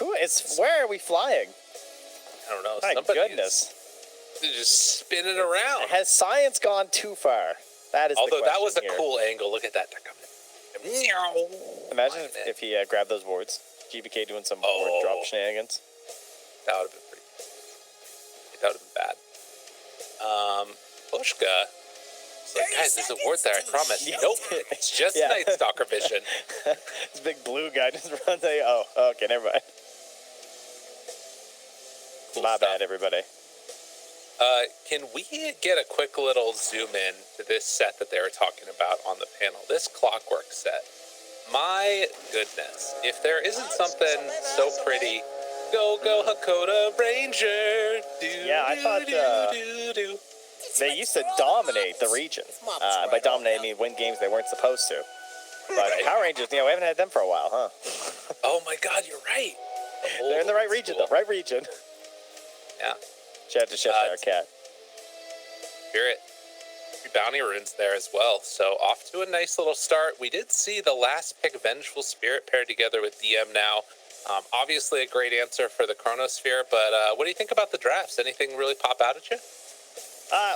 Where are we flying? I don't know. My goodness. Just spinning around. Has science gone too far? That is Although the that was a here. cool angle. Look at that. Imagine if he grabbed those wards. GBK doing some ward drop shenanigans. That would have been pretty cool. That would have been bad. Miposhka. Like, guys, there's a ward there, I promise. Nope. It's just Night Stalker vision. This big blue guy just runs out. Oh, okay, never mind. Cool My stuff. bad, everybody. Can we get a quick little zoom in to this set that they were talking about on the panel? This clockwork set. My goodness. If there isn't something so pretty, go Xakoda Ranger. I thought they used to dominate the region. By dominate, I mean win games they weren't supposed to. But Power Rangers, we haven't had them for a while, huh? Oh my God, you're right. They're in the right region, though. Right region. Yeah. Shout out to Cheshire Cat. Spirit. Bounty runes there as well. So off to a nice little start. We did see the last pick, Vengeful Spirit, paired together with DM now. Obviously a great answer for the Chronosphere, but what do you think about the drafts? Anything really pop out at you?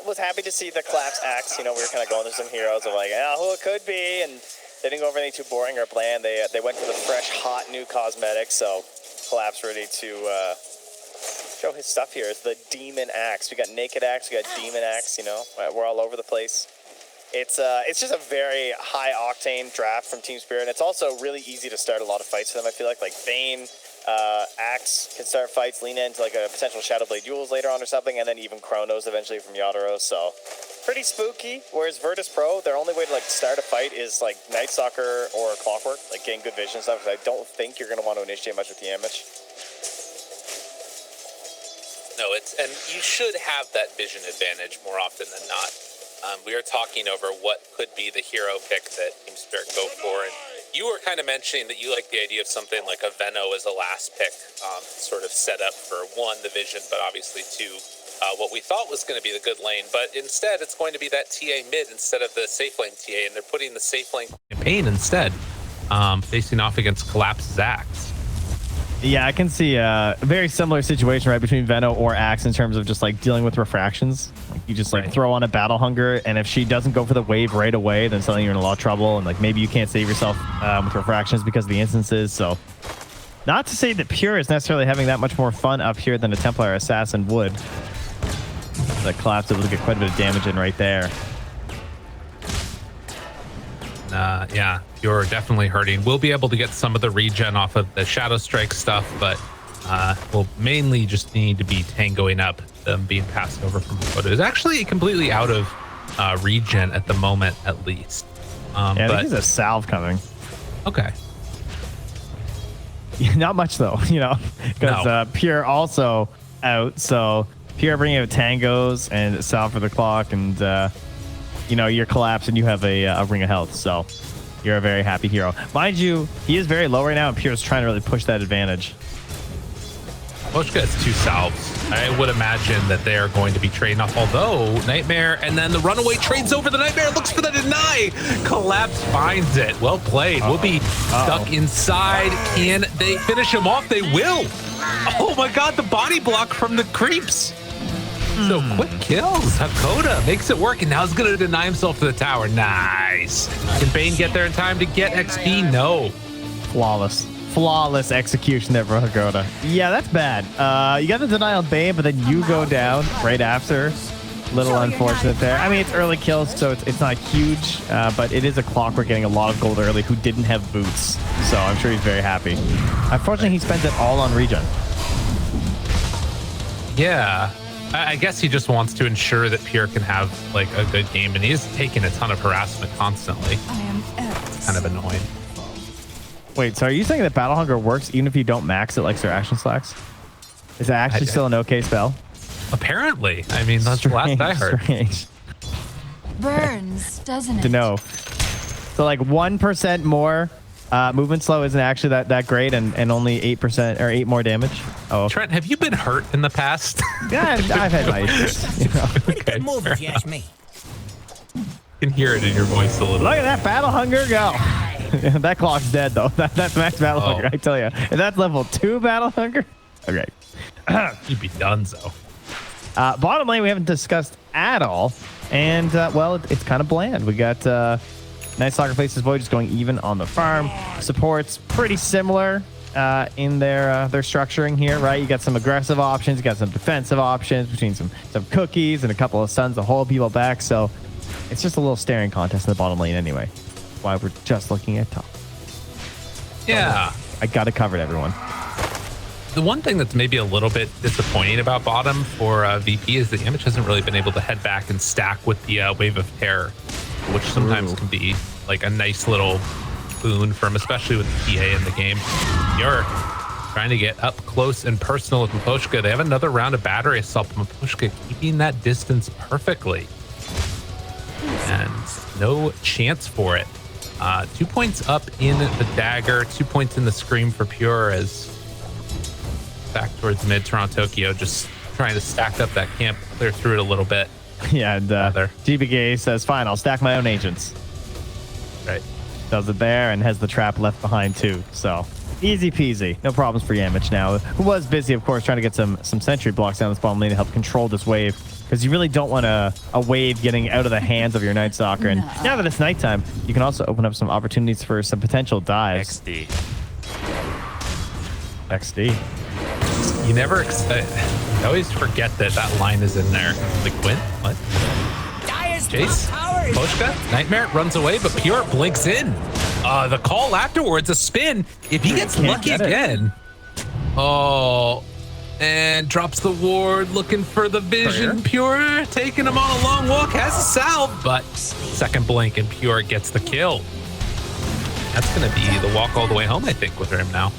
Was happy to see the Collapse Axe. We were kind of going through some heroes of like, who it could be, and they didn't go over anything too boring or bland. They went for the fresh, hot new cosmetics, so Collapse ready to show his stuff here. It's the Demon Axe. We got Naked Axe, we got Demon Axe, we're all over the place. It's just a very high octane draft from Team Spirit. And it's also really easy to start a lot of fights for them, I feel like Bane, Axe can start fights, lean into like a potential Shadowblade duels later on or something, and then even Chronos eventually from Yatorogod, so pretty spooky. Whereas Virtus Pro, their only way to start a fight is like Night Stalker or Clockwork, getting good vision and stuff, because I don't think you're going to want to initiate much with Yamich. No, and you should have that vision advantage more often than not. We are talking over what could be the hero pick that Team Spirit go for, and you were kind of mentioning that you like the idea of something like a Veno as a last pick, sort of set up for one, the vision, but obviously two, what we thought was going to be the good lane, but instead it's going to be that TA mid instead of the safe lane TA, and they're putting the safe lane campaign instead, facing off against Collapse's Axe. Yeah, I can see a very similar situation right between Veno or Axe in terms of just dealing with refractions. You just throw on a Battle Hunger, and if she doesn't go for the wave right away, then suddenly you're in a lot of trouble, and maybe you can't save yourself with refractions because of the instances. So not to say that Pure is necessarily having that much more fun up here than a Templar Assassin would. The Collapse able to get quite a bit of damage in right there. Yeah, you're definitely hurting. We'll be able to get some of the regen off of the Shadow Strike stuff, but we'll mainly just need to be tangoing up them being passed over from Xakoda. It's actually completely out of regen at the moment, at least. Yeah, I think there's a salve coming. Okay. Not much, though, because Pure also out, so Pure bringing out tangos and salve for the clock, and you're collapsed and you have a ring of health, so you're a very happy hero. Mind you, he is very low right now, and Pure's trying to really push that advantage. Miposhka has two salves. I would imagine that they are going to be trading off, although Nightmare, and then the runaway trades over the Nightmare, looks for the deny. Collapse finds it. Well played. We'll be stuck inside. Can they finish him off? They will. Oh my God, the body block from the creeps. So quick kills. Xakoda makes it work, and now he's going to deny himself to the tower. Nice. Can Bane get there in time to get XP? No. Flawless execution there for Xakoda. Yeah, that's bad. You got the deny on Bane, but then you go down right after. Little unfortunate there. I mean, it's early kills, so it's not huge, but it is a Clockwork getting a lot of gold early who didn't have boots. So I'm sure he's very happy. Unfortunately, he spends it all on regen. Yeah. I guess he just wants to ensure that Pure can have a good game, and he is taking a ton of harassment constantly. It's kind of annoying. Wait, so are you saying that Battle Hunger works even if you don't max it like Sir Action Slacks? Is that actually still an okay spell? Apparently. I mean, that's the last I heard. Strange. Burns, doesn't it? To know. So 1% more movement slow isn't actually that great, and only 8% or 8 more damage. Oh, Trent, have you been hurt in the past? Yeah, I've had my issues. Pretty good move if you ask me. You can hear it in your voice a little. Look at that Battle Hunger go. That clock's dead though. That's max battle Oh. hunger. I tell you, if that's level 2 battle hunger, okay. You'd be done, so. Bottom lane we haven't discussed at all, and well, it's kind of bland. We got Night Stalker faces Void just going even on the farm. Supports pretty similar in their structuring here, right? You got some aggressive options, you got some defensive options between some cookies and a couple of stuns to hold people back. So it's just a little staring contest in the bottom lane anyway. Why we're just looking at top. Yeah. I got it covered, everyone. The one thing that's maybe a little bit disappointing about bottom for VP is that Yamich hasn't really been able to head back and stack with the Wave of Terror, which sometimes can be like a nice little boon for him, especially with the PA in the game. You're trying to get up close and personal with Miposhka. They have another round of battery assault. Miposhka keeping that distance perfectly. And no chance for it. 2 points up in the dagger, 2 points in the scream for Pure as back towards mid Torontotokyo, just trying to stack up that camp, clear through it a little bit. Yeah, and GBK says, fine, I'll stack my own agents. Right. Does it there and has the trap left behind too. So easy peasy. No problems for Yamich now, who was busy, of course, trying to get some sentry blocks down this bottom lane to help control this wave, because you really don't want a wave getting out of the hands of your Night Stalker. And now that it's nighttime, you can also open up some opportunities for some potential dives. XD. You never I always forget that line is in there. Like, when? What? Jace? Miposhka? Nightmare runs away, but Pure blinks in. The call afterwards, a spin. If he gets lucky again. Oh, and drops the ward, looking for the vision. Pure taking him on a long walk, has a salve, but second blink and Pure gets the kill. That's going to be the walk all the way home, I think, with him now.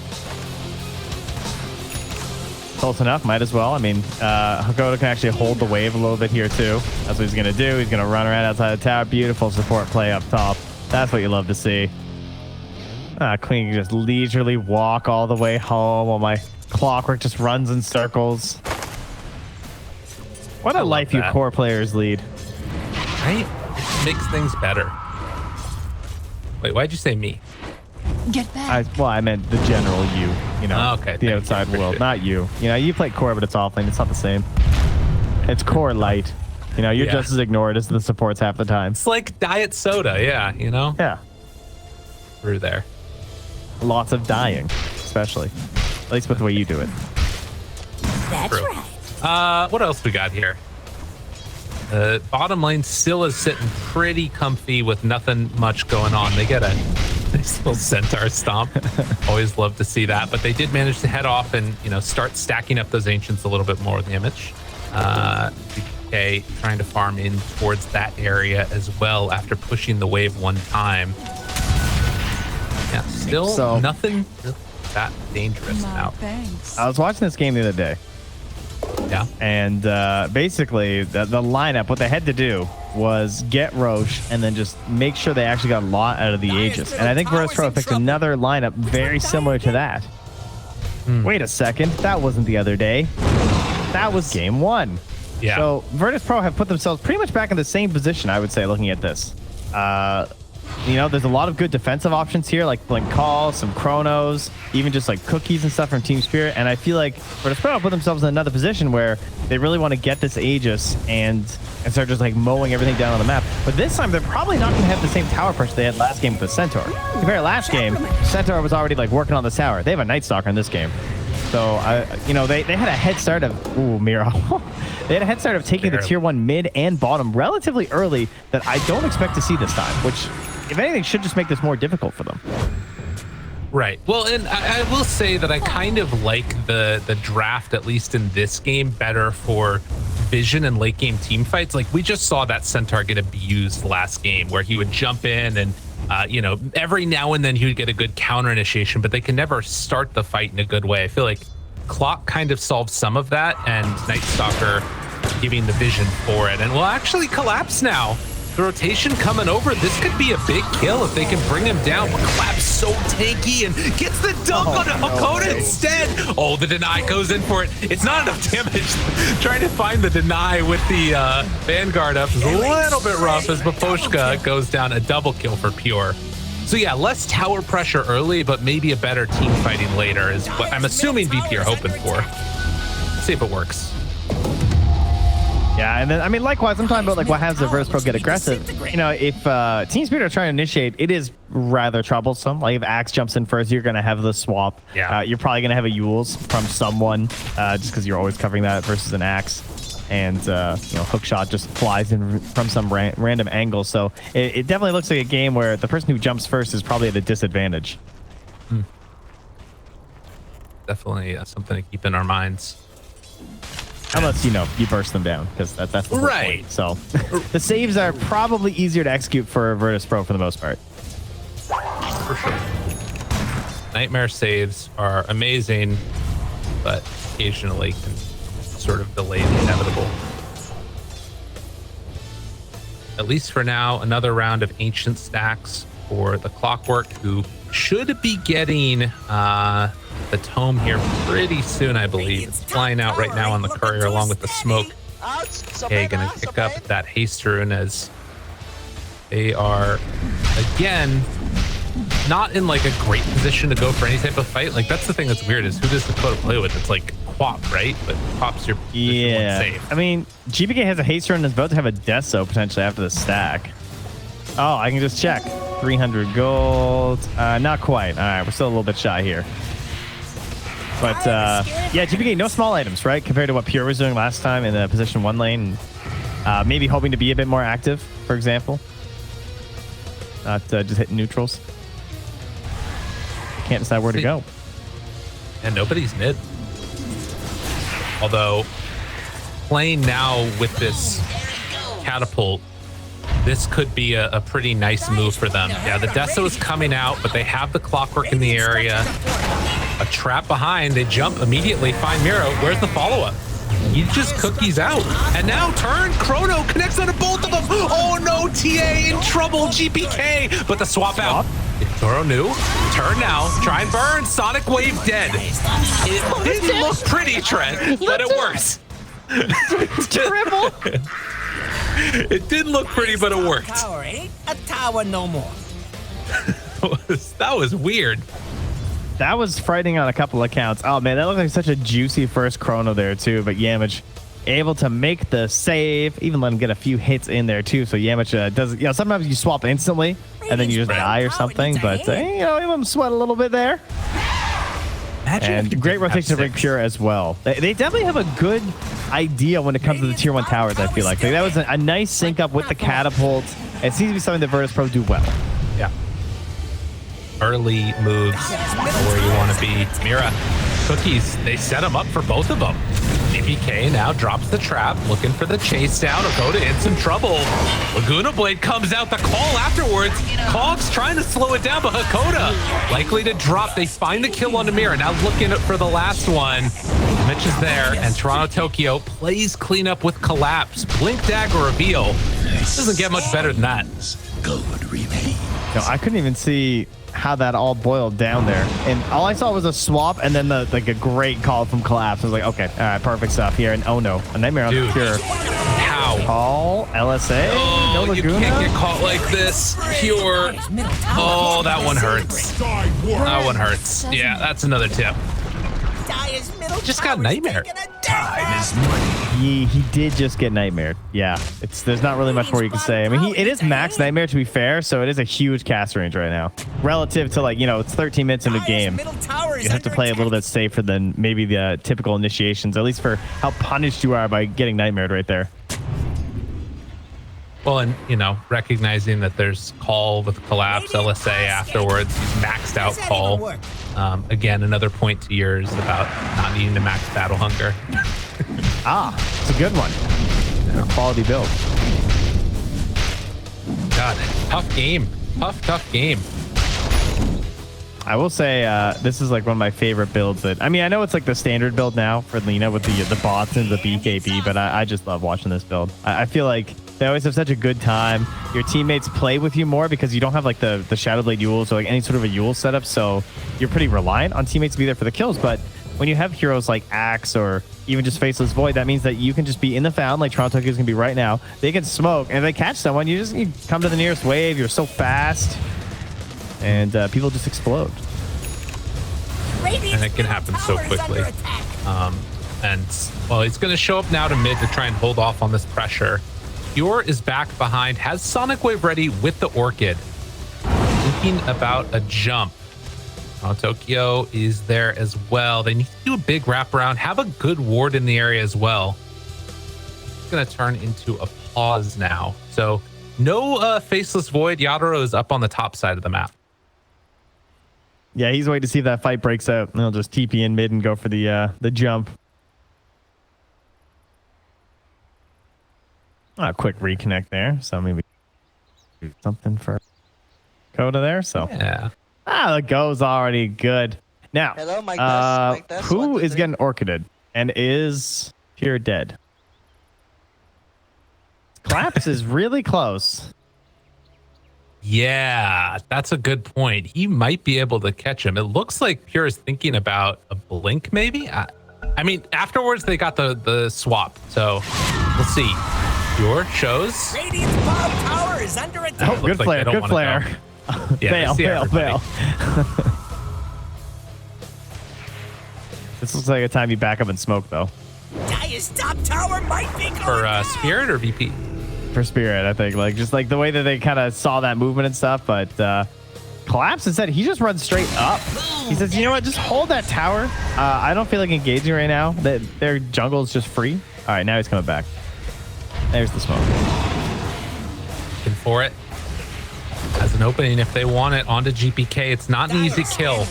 Close enough, might as well. I mean, Xakoda can actually hold the wave a little bit here too. That's what he's going to do. He's going to run around outside the tower. Beautiful support play up top. That's what you love to see. Queen can just leisurely walk all the way home while my clockwork just runs in circles. What a life you core players lead. Right? It makes things better. Wait, why'd you say me? Get back. I meant the general you. You know, the outside world, not you. You know, you play core, but it's offlane. It's not the same. It's core light. You know, you're just as ignored as the supports half the time. It's like diet soda, yeah, you know? Yeah. Through there. Lots of dying, especially. At least with the way you do it. That's True. right. What else we got here? Bottom lane still is sitting pretty comfy with nothing much going on. They get a nice little centaur stomp. Always love to see that. But they did manage to head off and, you know, start stacking up those ancients a little bit more with Yamich. DPK trying to farm in towards that area as well after pushing the wave one time. Yeah, still nothing really that dangerous now. Thanks. I was watching this game the other day. Yeah. And basically, the lineup, what they had to do was get Roche and then just make sure they actually got a lot out of the Aegis. And I think Virtus Pro picked another lineup very similar to that. Wait a second. That wasn't the other day. That was game one. Yeah. So Virtus Pro have put themselves pretty much back in the same position, I would say, looking at this. You know, there's a lot of good defensive options here, like Blink Call, some Chronos, even just like cookies and stuff from Team Spirit. And I feel like Virtus Pro put themselves in another position where they really want to get this Aegis and start just like mowing everything down on the map. But this time, they're probably not going to have the same tower pressure they had last game with the Centaur. Compare last game, Centaur was already like working on the tower. They have a Night Stalker in this game. So, you know, they had a head start of, Mira. They had a head start of taking the tier 1 mid and bottom relatively early that I don't expect to see this time, which, if anything, should just make this more difficult for them. Right. Well, and I will say that I kind of like the draft, at least in this game, better for vision and late game team fights. Like, we just saw that Centaur get abused last game where he would jump in and, you know, every now and then he would get a good counter initiation, but they can never start the fight in a good way. I feel like Clock kind of solves some of that, and Night Stalker giving the vision for it. And will actually collapse now. The rotation coming over. This could be a big kill if they can bring him down. But Collapse so tanky and gets the dunk on Xakoda instead. Oh, the deny goes in for it. It's not enough damage. Trying to find the deny with the Vanguard up is a little bit rough as Miposhka goes down. A double kill for Pure. So yeah, less tower pressure early, but maybe a better team fighting later is what I'm assuming VP are hoping for. Let's see if it works. Yeah, and then I mean, likewise, I'm talking about like what happens if Virtus Pro get aggressive. You know, if Team Speed are trying to initiate, it is rather troublesome. Like if Axe jumps in first, you're gonna have the swap. Yeah. You're probably gonna have a Yules from someone, just because you're always covering that versus an Axe. And you know, hookshot just flies in from some random angle. So it definitely looks like a game where the person who jumps first is probably at a disadvantage. Definitely something to keep in our minds. Unless, you know, you burst them down, because that's the whole Right. point. So the saves are probably easier to execute for Virtus Pro for the most part. For sure. Nightmare saves are amazing, but occasionally can sort of delay the inevitable. At least for now, another round of ancient stacks for the Clockwork, who should be getting the tome here pretty soon, I believe. It's flying out right now on the courier along with the smoke. Okay, gonna pick up that haste rune as they are again not in like a great position to go for any type of fight. Like that's the thing that's weird is who does Xakoda play with? It's like Quap, right? But Quap's your position one save. I mean, GPK has a haste run and is about to have a Deso potentially after the stack. Oh, I can just check. 300 gold. Not quite. All right, we're still a little bit shy here. But yeah, GPK, no small items, right? Compared to what Pure was doing last time in the position 1 lane. Maybe hoping to be a bit more active, for example. Not just hitting neutrals. Can't decide where to go. And nobody's mid. Although, playing now with this catapult, this could be a pretty nice move for them. Yeah, the Deso is coming out, but they have the Clockwork in the area. A trap behind, they jump immediately, find Mira. Where's the follow-up? He just cookies out. And now turn, Chrono connects onto both of them. Oh no, TA in trouble, GPK. But the swap out. Toro knew. Turn now, try and burn. Sonic Wave dead. It didn't look pretty, Trent, but it works. Triple. It didn't look pretty, but it worked. Tower ain't a tower no more. That was weird. That was frightening on a couple of counts. Oh man, that looked like such a juicy first chrono there too. But Yamich able to make the save, even let him get a few hits in there too. So Yamich does, you know, sometimes you swap instantly and then you just die or something. But you know, even sweat a little bit there. And great rotation to bring Pure as well. They definitely have a good idea when it comes to the tier 1 towers, I feel like. That was a nice sync up with the catapult. It seems to be something that Virtus Pro do well. Yeah. Early moves where you want to be. Mira, cookies, they set him up for both of them. DPK now drops the trap, looking for the chase down. Xakoda in some trouble. Laguna Blade comes out, the call afterwards. Cogs trying to slow it down, but Xakoda likely to drop. They find the kill on Mira. Now looking for the last one. Mitch is there, and Torontotokyo plays cleanup with collapse. Blink dagger reveal. Doesn't get much better than that. No, I couldn't even see how that all boiled down there, and all I saw was a swap and then like a great call from collapse. I was like, okay, all right, perfect stuff here. And oh no, a nightmare on the Pure. How? Call LSA. Oh, no you Laguna. can't get caught like this. Pure. Oh, that one hurts. That one hurts. Yeah, that's another tip. Just got nightmare. He did just get nightmared. Yeah, there's not really much more you can say. I mean, it is max nightmare to be fair, so it is a huge cast range right now relative to, like, you know, it's 13 minutes in the game. You have to play a little bit safer than maybe the typical initiations, at least for how punished you are by getting nightmared right there. Well, and, you know, recognizing that there's call with collapse, LSA afterwards, he's maxed out call. Again, another point to yours about not needing to max battle hunger. It's a good one. Yeah, quality build. God, tough game. Tough game. I will say this is like one of my favorite builds. That, I mean, I know it's like the standard build now for Lena with the bots and the BKB, but I just love watching this build. I feel like they always have such a good time. Your teammates play with you more because you don't have like the Shadowblade Yules or like any sort of a Yule setup, so you're pretty reliant on teammates to be there for the kills. But when you have heroes like Axe or even just Faceless Void, that means that you can just be in the fountain like Torontotokyo is going to be right now. They can smoke, and if they catch someone, you come to the nearest wave. You're so fast. and people just explode. And it can happen so quickly. And well, he's going to show up now to mid to try and hold off on this pressure. Pure is back behind, has Sonic Wave ready with the Orchid. Thinking about a jump. Tokyo is there as well. They need to do a big wraparound, have a good ward in the area as well. It's going to turn into a pause now. So no Faceless Void. Yatoro is up on the top side of the map. Yeah, he's waiting to see if that fight breaks out, and he'll just TP in mid and go for the jump. A quick reconnect there, so maybe do something for Coda there. So yeah, the go's already good. Now, Hello, Mike Test, Mike Test, who 1, 2, is 3. getting Orchided and is Pure dead? Collapse is really close. Yeah, that's a good point. He might be able to catch him. It looks like Pure is thinking about a blink, maybe. I mean, afterwards they got the swap, so we'll see. Pure shows. Radiant's bottom tower is under attack. Oh, good flare, good flare. Yeah, fail. This looks like a time you back up and smoke, though. Dire's top tower might be going For down. Spirit or VP? For Spirit, I think. Like, just like the way that they kind of saw that movement and stuff, but Collapse instead, he just runs straight up. He says, you know what, just hold that tower. I don't feel like engaging right now. Their jungle is just free. All right, now he's coming back. There's the smoke. Looking for it. Has an opening if they want it onto GPK. It's not an easy kill.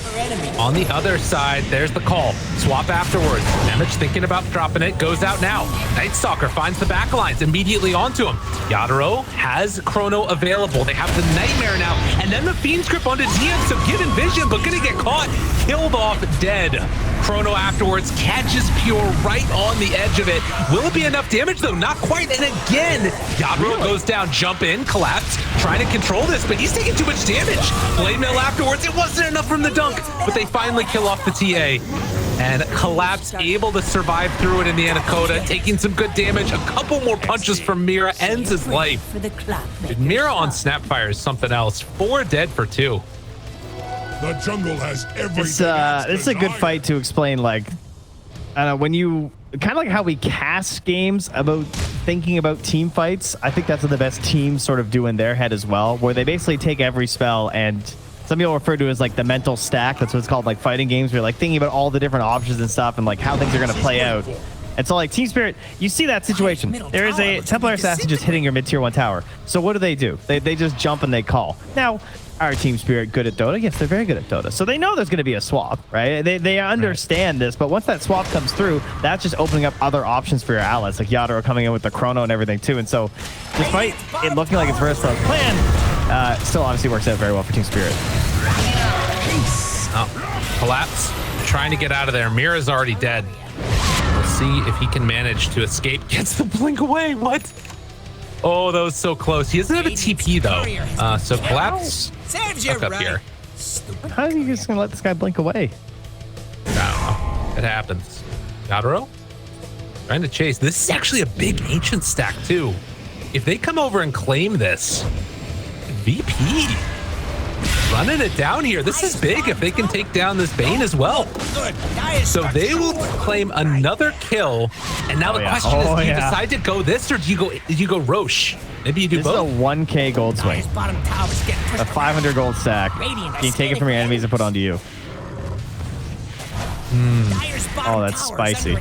On the other side, there's the call. Swap afterwards. Yamich thinking about dropping it. Goes out now. Night Stalker finds the back lines immediately onto him. Yatoro has Chrono available. They have the Nightmare now. And then the Fiend's Grip onto DM. So given vision, but gonna get caught. Killed off dead. Chrono afterwards catches Pure right on the edge of it. Will it be enough damage though? Not quite. And again, Yatoro goes down, jump in, collapse, trying to control this, but he's taking too much damage. Blade Mail afterwards, it wasn't enough from the dunk, but they finally kill off the TA. And Collapse able to survive through it in the Anaconda, taking some good damage. A couple more punches from Mira, ends his life. For the club. Dude, Mira on Snapfire is something else. 4 dead for 2. The jungle has everything. This is a good fight to explain, like, I don't know, when you kind of like how we cast games about thinking about team fights. I think that's what the best teams sort of do in their head as well, where they basically take every spell, and some people refer to it as like the mental stack. That's what it's called, like fighting games, where you're like thinking about all the different options and stuff and like how things are going to play out. And so like Team Spirit, you see that situation. There is a Templar Assassin just hitting your mid-tier 1 tower. So what do? They just jump and they call. Now, are Team Spirit good at Dota? Yes, they're very good at Dota. So they know there's going to be a swap, right? They understand this, but once that swap comes through, that's just opening up other options for your allies, like Yatoro coming in with the Chrono and everything too. And so despite it looking like it's versatile plan, still obviously works out very well for Team Spirit. Oh, Collapse, trying to get out of there. Mira's already dead. We'll see if he can manage to escape. Gets the blink away. What? Oh, that was so close. He doesn't have a TP though. So Collapse stuck up here. How are you just going to let this guy blink away? I don't know. It happens. Yatoro trying to chase. This is actually a big ancient stack too. If they come over and claim this, VP running it down here. This is big if they can take down this Bane as well. So they will claim another kill. And now the question is, do you decide to go this or do you go Roche? Maybe you do both. This is a 1K gold swing. A 500 gold stack. Can you take it from your enemies and put it onto you? Oh, that's spicy.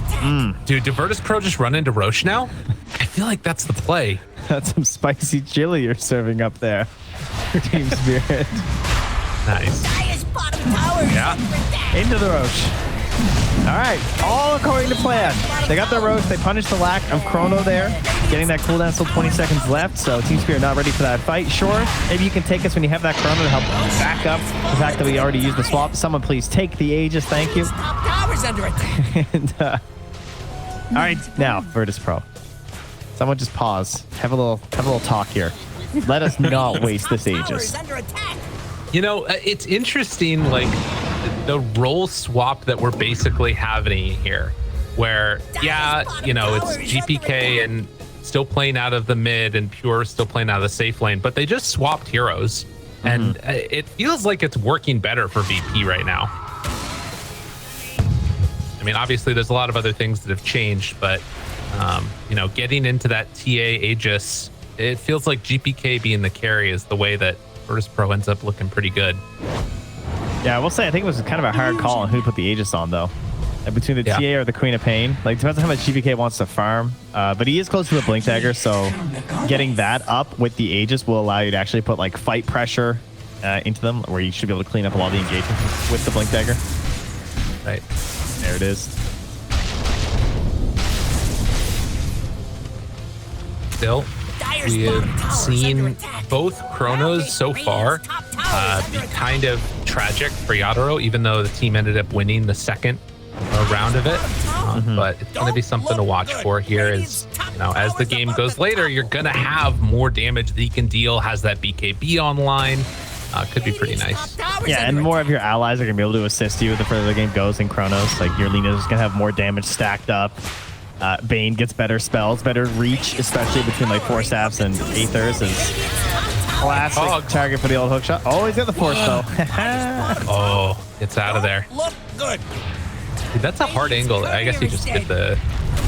Dude, did Virtus Pro just run into Roche now? I feel like that's the play. That's some spicy chili you're serving up there for Team Spirit. Nice. Yeah. Into the Roche. All right. All according to plan. They got their Roche. They punished the lack of Chrono there. Getting that cooldown, still 20 seconds left. So Team Spirit not ready for that fight. Sure, maybe you can take us when you have that Chrono to help back up the fact that we already used the swap. Someone please take the Aegis. Thank you. And, all right, now Virtus Pro. Someone just pause. Have a little talk here. Let us not waste this Aegis. You know, it's interesting, like the role swap that we're basically having here, where you know, it's GPK and still playing out of the mid and Pure still playing out of the safe lane, but they just swapped heroes. And it feels like it's working better for VP right now. I mean, obviously, there's a lot of other things that have changed, but, you know, getting into that TA Aegis, it feels like GPK being the carry is the way that Virtus Pro ends up looking pretty good. Yeah, I will say I think it was kind of a hard call on who to put the Aegis on, though. Between the TA or the Queen of Pain. Like, depends on how much GPK wants to farm. But he is close to the Blink Dagger, so getting that up with the Aegis will allow you to actually put, like, fight pressure into them, where you should be able to clean up a lot of the engagement with the Blink Dagger. Right. There it is. Still, we have seen both Chronos so far be kind of tragic for Yatoro, even though the team ended up winning the second round of it. But it's going to be something to watch for here. Is, you know, as the game goes later, you're going to have more damage that he can deal. Has that BKB online? Could be pretty nice. Yeah, and more of your allies are going to be able to assist you the further the game goes in Chronos. Like, your Lina's going to have more damage stacked up. Bane gets better spells, better reach, especially between like Force Staffs and Aethers. Is classic target for the old hookshot. Oh, he's got the Force though. Oh, it's out of there. Look good. Dude, that's a hard angle. I guess he just did the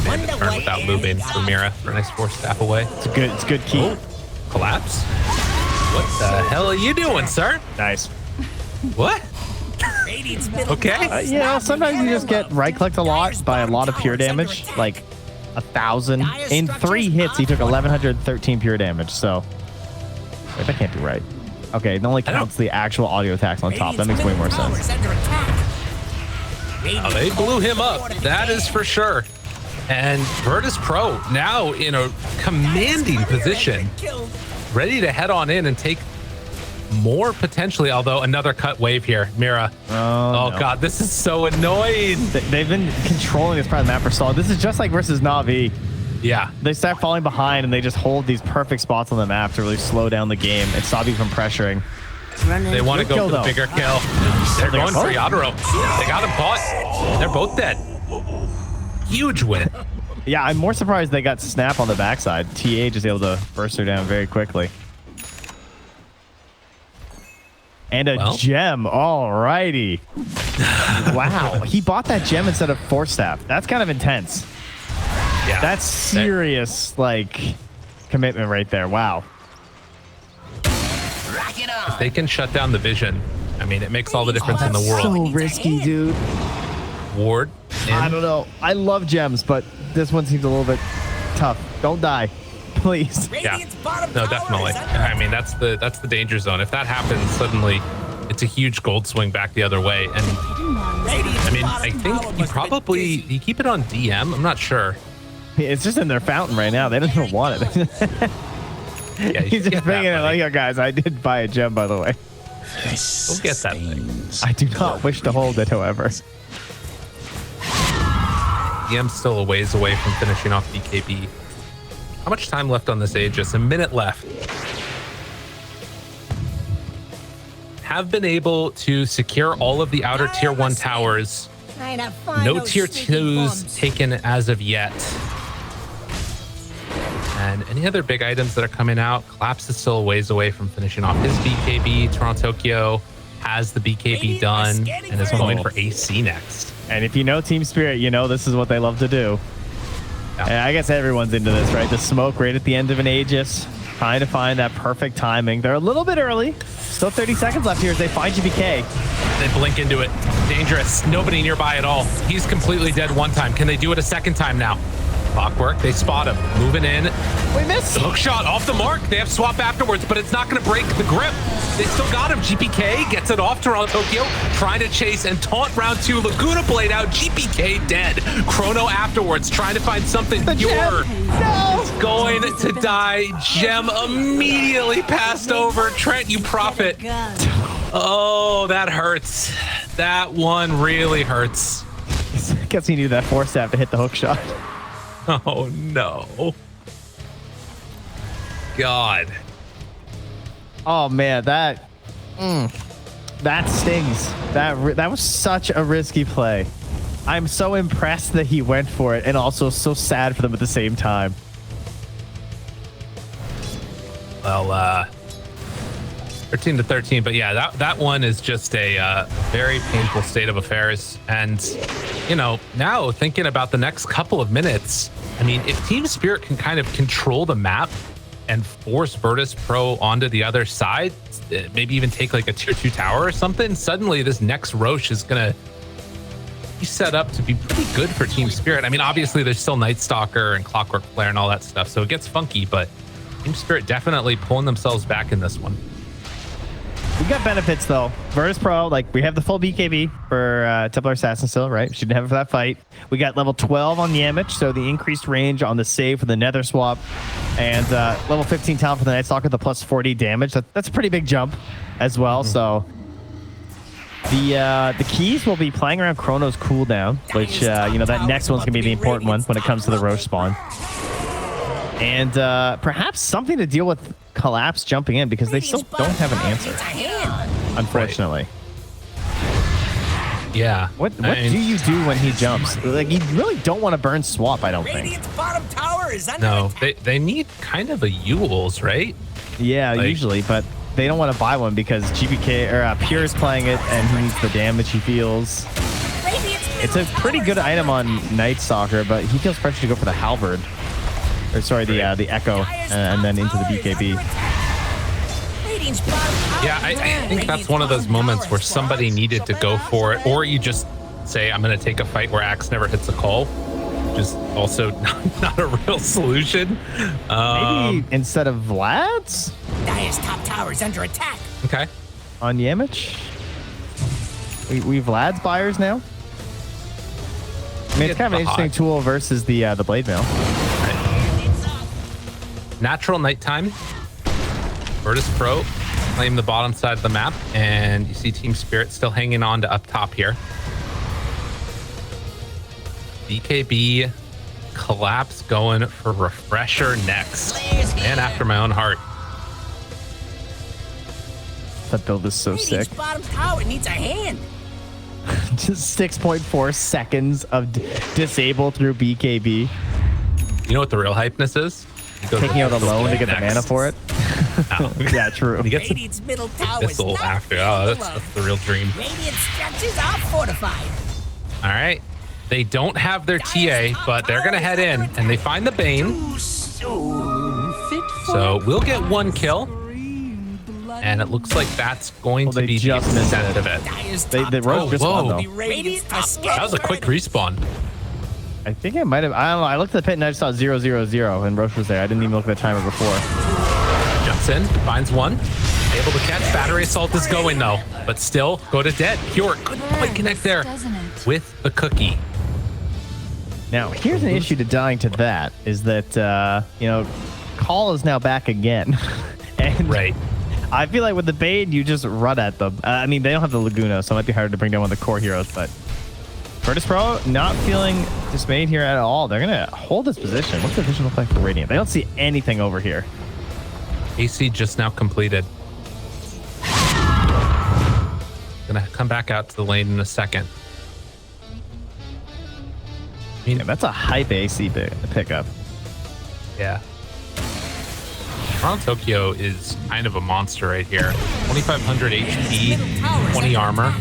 turn without moving for Mira for a nice Force Staff away. It's good key. Oh, collapse. What the hell are you doing, sir? Nice. What? Okay. You know, sometimes you just get right-clicked a lot by a lot of pure damage, like 1,000. In 3 hits, he took 1,113 pure damage, so... Wait, that can't be right. Okay, it only counts the actual audio attacks on top. That makes way more sense. Oh, they blew him up. That is for sure. And Virtus Pro now in a commanding position, ready to head on in and take more potentially, although another cut wave here. Mira. Oh no. God, this is so annoying. They've been controlling this part of the map for solid. This is just like versus Na'Vi. Yeah. They start falling behind and they just hold these perfect spots on the map to really slow down the game and stop you from pressuring. They want to go for the bigger kill. They're going for Yatoro. They got him caught. They're both dead. Huge win. Yeah, I'm more surprised they got Snap on the backside. TA just able to burst her down very quickly. And a gem. Alrighty. Wow. He bought that gem instead of Force Staff. That's kind of intense. Yeah. That's serious, like, commitment right there. Wow. If they can shut down the vision, I mean, it makes all the difference in the world. So risky, dude. Ward. I don't know. I love gems, but this one seems a little bit tough. Don't die, please. Yeah. No, definitely. I mean, that's the danger zone. If that happens, suddenly it's a huge gold swing back the other way. And I mean, I think you keep it on DM. I'm not sure. It's just in their fountain right now. They don't even want it. Yeah, he's just bringing it like, yo, guys, I did buy a gem, by the way. Go get that thing. I do not wish to hold it, however. DM's still a ways away from finishing off BKB. How much time left on this Aegis? A minute left. Have been able to secure all of the outer tier 1 towers. No tier 2s taken as of yet. And any other big items that are coming out, Collapse is still a ways away from finishing off his BKB. Torontotokyo has the BKB done and is going for AC next. And if you know Team Spirit, you know this is what they love to do. Yeah. And I guess everyone's into this, right? The smoke right at the end of an Aegis, trying to find that perfect timing. They're a little bit early. Still 30 seconds left here as they find GPK. They blink into it. Dangerous. Nobody nearby at all. He's completely dead one time. Can they do it a second time now? Clockwork. They spot him. Moving in. We missed. The hook shot off the mark. They have swap afterwards, but it's not going to break the grip. They still got him. GPK gets it off Torontotokyo, trying to chase and taunt round 2. Laguna blade out. GPK dead. Chrono afterwards, trying to find something pure. No. It's going to die. Gem immediately passed over. Trent, you profit. Oh, that hurts. That one really hurts. I guess he knew that Force Staff to hit the hook shot. Oh, no. God. Oh, man, that stings. That was such a risky play. I'm so impressed that he went for it and also so sad for them at the same time. Well, 13-13, but yeah, that one is just a very painful state of affairs. And, you know, now thinking about the next couple of minutes, I mean, if Team Spirit can kind of control the map and force Virtus Pro onto the other side, maybe even take like a tier 2 tower or something, suddenly this next Roche is going to be set up to be pretty good for Team Spirit. I mean, obviously there's still Night Stalker and Clockwork Flare and all that stuff, so it gets funky, but Team Spirit definitely pulling themselves back in this one. We got benefits though. Virtus Pro, like we have the full BKB for Templar Assassin still, right? She didn't have it for that fight. We got level 12 on Yamich, so the increased range on the save for the Nether Swap, and level 15 talent for the Night Stalker, the plus 40 damage. That's a pretty big jump as well. So the keys will be playing around Chrono's cooldown, which you know, that next one's gonna be the important one when it comes to the Roche spawn. And perhaps something to deal with Collapse jumping in, because they still don't have an answer, unfortunately. Yeah. What do you do when he jumps? Like, you really don't want to burn Swap, I don't think. Radiant's bottom tower is under No, attack. they need kind of a Yules, right? Yeah, Like- usually, but they don't want to buy one because GPK or Pure is playing it, and he needs the damage he feels. It's a pretty good item on Night Stalker, but he feels pressure to go for the Halberd. Or sorry, the Echo, and then into the BKB. Yeah, I think that's one of those moments where somebody needed to go for it, or you just say, I'm going to take a fight where Axe never hits a call, which is also not a real solution. Maybe instead of Vlad's? Dire's top tower is under attack. Okay. On Yamich? We Vlad's buyers now? I mean, it's kind of an interesting tool versus the Blade Mail. Natural nighttime. Virtus Pro claim the bottom side of the map, and you see Team Spirit still hanging on to up top here. BKB Collapse going for Refresher next. Man after my own heart. That build is so sick. Radiant's bottom tower needs a hand. Just 6.4 seconds of disable through BKB. You know what the real hypeness is? Taking out a loan to get the next. mana for it. Oh. Yeah, true. He gets Radiant's middle tower is missile not after. filled Oh, with that's love. the real dream. Radiant structures are fortified. All right. They don't have their TA, but they're going to head in, and they find the Bane. So we'll get one kill. And it looks like that's going to be the just missed extent of it. Dire's They top Roche Oh, whoa. respawn though. Radiant's top That was a quick respawn. I think it might have. I don't know. I looked at the pit and I just saw 0, 0, 0, and Roche was there. I didn't even look at the timer before. Jumps in, finds one. Able to catch. Battery assault is going though, but still go to dead. Pure couldn't quite connect there with the cookie. Now, here's an issue to dying to that is that you know, Call is now back again, and Right. I feel like with the Bane, you just run at them. I mean, they don't have the Laguna, so it might be harder to bring down one of the core heroes, but Virtus Pro not feeling dismayed here at all. They're going to hold this position. What's the vision look like for Radiant? They don't see anything over here. AC just now completed. Gonna come back out to the lane in a second. Yeah, that's a hype AC pickup. Yeah. Torontotokyo is kind of a monster right here. 2,500 HP, 20 armor.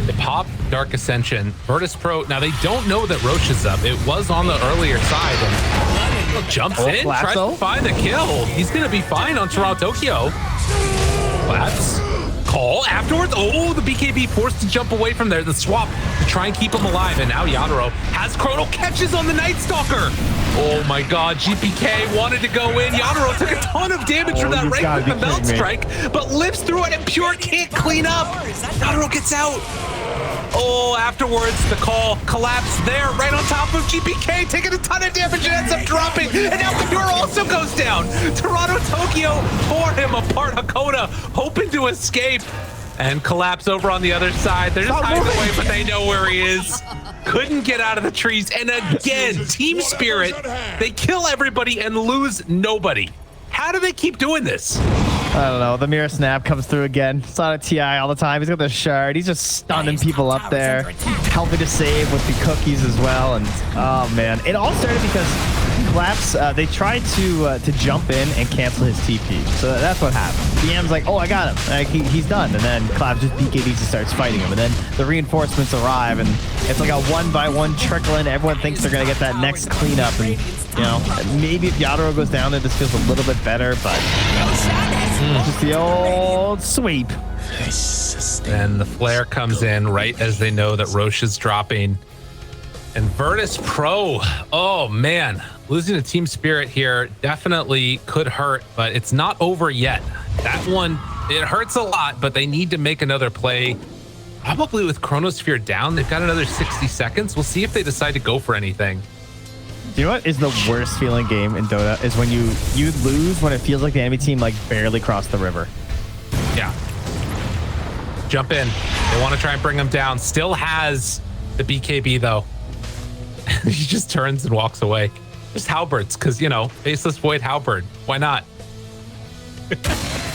They pop Dark Ascension. Virtus Pro, now they don't know that Roche is up. It was on the earlier side. And jumps in, tries to find the kill. He's going to be fine on Torontotokyo. Collapse. Call afterwards. Oh, the BKB forced to jump away from there. The swap to try and keep him alive. And now Yatoro has Chrono, catches on the Night Stalker. Oh my god, GPK wanted to go in. Yatoro took a ton of damage from that right with the Melt Strike, but lives through it and Pure can't clean up. Yatoro gets out. Oh, afterwards, the call collapsed there, right on top of GPK, taking a ton of damage and ends up dropping. And now Pure also goes down. Torontotokyo tore him apart. Xakoda hoping to escape. And Collapse over on the other side. They're just hiding away, but they know where he is. Couldn't get out of the trees. And again, Team Spirit, they kill everybody and lose nobody. How do they keep doing this? I don't know. The Mira snap comes through again. It's on a TI all the time. He's got the shard. He's just stunning people up there, helping to save with the cookies as well. And oh man, it all started because Collapse. They tried to jump in and cancel his TP. So that's what happened. BM's like, oh, I got him. Like, he's done. And then Clav just BKBs and starts fighting him. And then the reinforcements arrive, and it's like a one-by-one trickle in. Everyone thinks they're going to get that next cleanup. And, you know, maybe if Yatoro goes down there, this feels a little bit better, but just the old sweep. And the flare comes in right as they know that Roche is dropping. And Virtus Pro, oh man, losing to Team Spirit here definitely could hurt, but it's not over yet. That one, it hurts a lot, but they need to make another play. Probably with Chronosphere down, they've got another 60 seconds. We'll see if they decide to go for anything. Do you know what is the worst feeling game in Dota? Is when you lose when it feels like the enemy team like barely crossed the river. Yeah. Jump in. They want to try and bring him down. Still has the BKB though. He just turns and walks away. Just halberds, because, you know, faceless void halberd. Why not?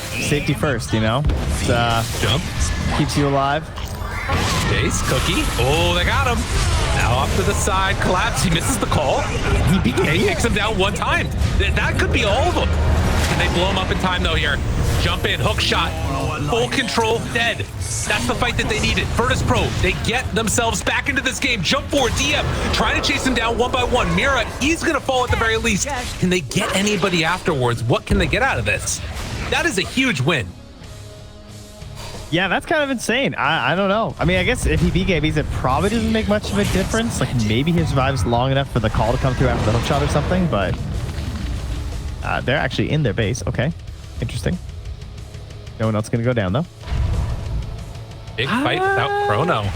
Safety first, you know? Jump. Keeps you alive. Chase, Cookie. Oh, they got him. Now off to the side. Collapse. He misses the call. He takes him down one time. That could be all of them. Can they blow him up in time, though, here? Jump in. Hook shot. Full control. Dead. That's the fight that they needed. Virtus Pro, they get themselves back into this game. Jump forward. DM trying to chase him down one by one. Mira, he's going to fall at the very least. Can they get anybody afterwards? What can they get out of this? That is a huge win. Yeah, that's kind of insane. I don't know. I mean, I guess if he BKBs, it probably doesn't make much of a difference. Like, maybe he survives long enough for the call to come through after the hook shot or something, but they're actually in their base. Okay. Interesting. No one else going to go down, though. Big fight without Chrono.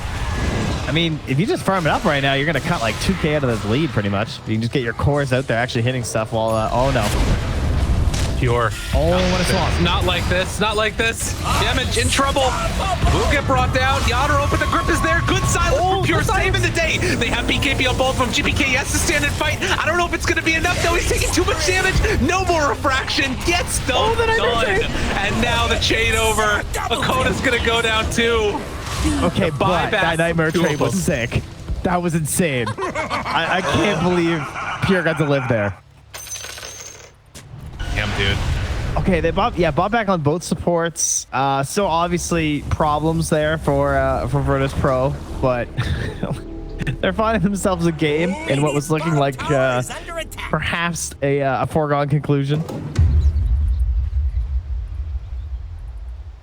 I mean, if you just farm it up right now, you're going to cut like 2K out of this lead pretty much. You can just get your cores out there actually hitting stuff while, oh no. Pure. Oh, what a swap. Not like this. Not like this. Yamich in trouble. Will get brought down. Yatoro, but the grip is there. Good silence from Pure. Saving the day. They have BKB on both of them. GPK has to stand and fight. I don't know if it's going to be enough, though. He's taking too much damage. No more refraction. Gets done. And now the chain over. Xakoda's going to go down, too. Okay, but that Nightmare trade was sick. That was insane. I can't believe Pure got to live there. Damn, dude. Okay, they bought back on both supports. So obviously problems there for Virtus Pro, but they're finding themselves a game in what was looking like perhaps a foregone conclusion.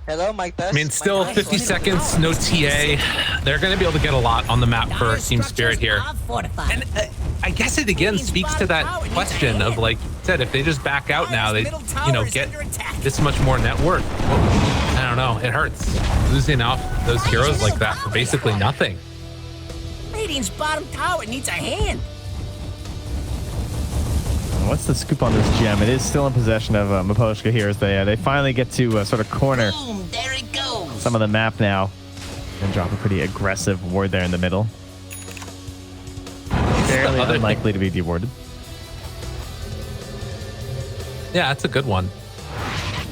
Hello, Mike. I mean, still 50 seconds, no TA. They're going to be able to get a lot on the map for Team Spirit here. And I guess it again speaks to that question of, like you said, if they just back out now, they, you know, get this much more net worth. Well, I don't know. It hurts losing off those heroes like that for basically nothing. Radiant's bottom tower needs a hand. What's the scoop on this gem? It is still in possession of Miposhka here as they finally get to sort of corner Boom, there it goes. some of the map now and drop a pretty aggressive ward there in the middle. Fairly unlikely to be dewarded. Yeah, that's a good one.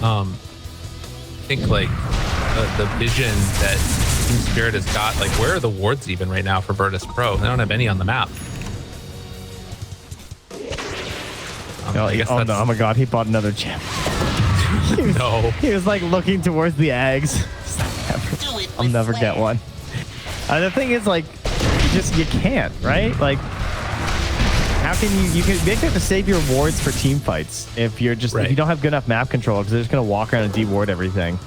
I think like the vision that Team Spirit has got, like where are the wards even right now for Virtus Pro? They don't have any on the map. No, oh no, oh my god, he bought another gem. No. He was like looking towards the eggs. I'll never get one. The thing is, like, you can't, right? Like, how can you can make have to save your wards for team fights if you're just if you don't have good enough map control, because they're just gonna walk around and deward everything.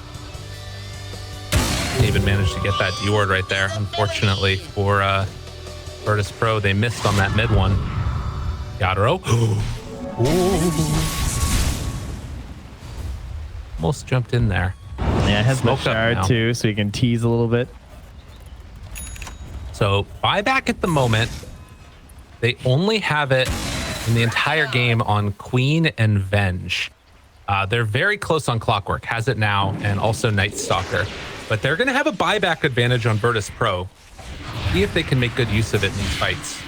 Didn't even manage to get that deward right there. Unfortunately for Virtus Pro, they missed on that mid one. Yatoro. Almost jumped in there. Yeah, it has no shard too, so you can tease a little bit. So buyback at the moment, they only have it in the entire game on Queen and Venge. They're very close on Clockwork, has it now, and also Night Stalker. But they're going to have a buyback advantage on Virtus Pro. See if they can make good use of it in these fights.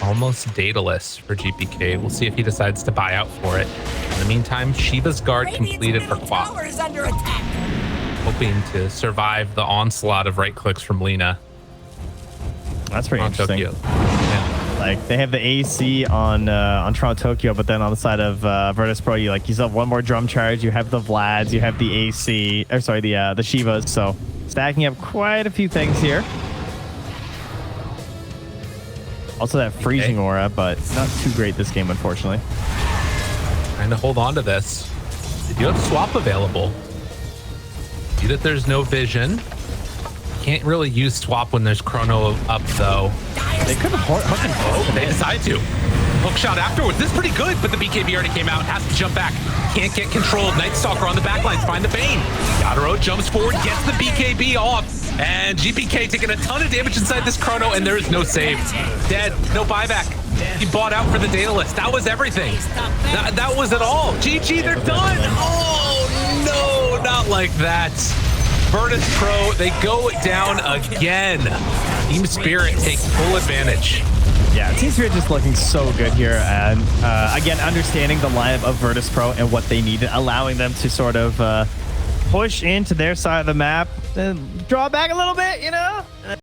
Almost dataless for GPK. We'll see if he decides to buy out for it. In the meantime, Shiva's guard completed for Quap. Hoping to survive the onslaught of right clicks from Lina. That's pretty interesting. Yeah. Like they have the AC on Torontotokyo, but then on the side of Virtus Pro, you still have one more drum charge. You have the Vlads, you have the AC, or sorry, the Shivas. So stacking up quite a few things here. Also that freezing aura, but not too great this game, unfortunately. Trying to hold on to this. They do have swap available. See that there's no vision. Can't really use swap when there's chrono up though. They could have hooked him. They decide to. Hook shot afterwards. This is pretty good, but the BKB already came out. Has to jump back. Can't get control. Night Stalker on the backlines. Find the Bane. Yatoro jumps forward, gets the BKB off. And GPK taking a ton of damage inside this chrono, and there is no save. Dead. No buyback. He bought out for the data list. That was everything. That was it all. GG, they're done. Oh, no, not like that. Virtus Pro, they go down again. Team Spirit takes full advantage. Yeah, Team Spirit just looking so good here. And again, understanding the lineup of Virtus Pro and what they needed, allowing them to sort of push into their side of the map, draw back a little bit, you know?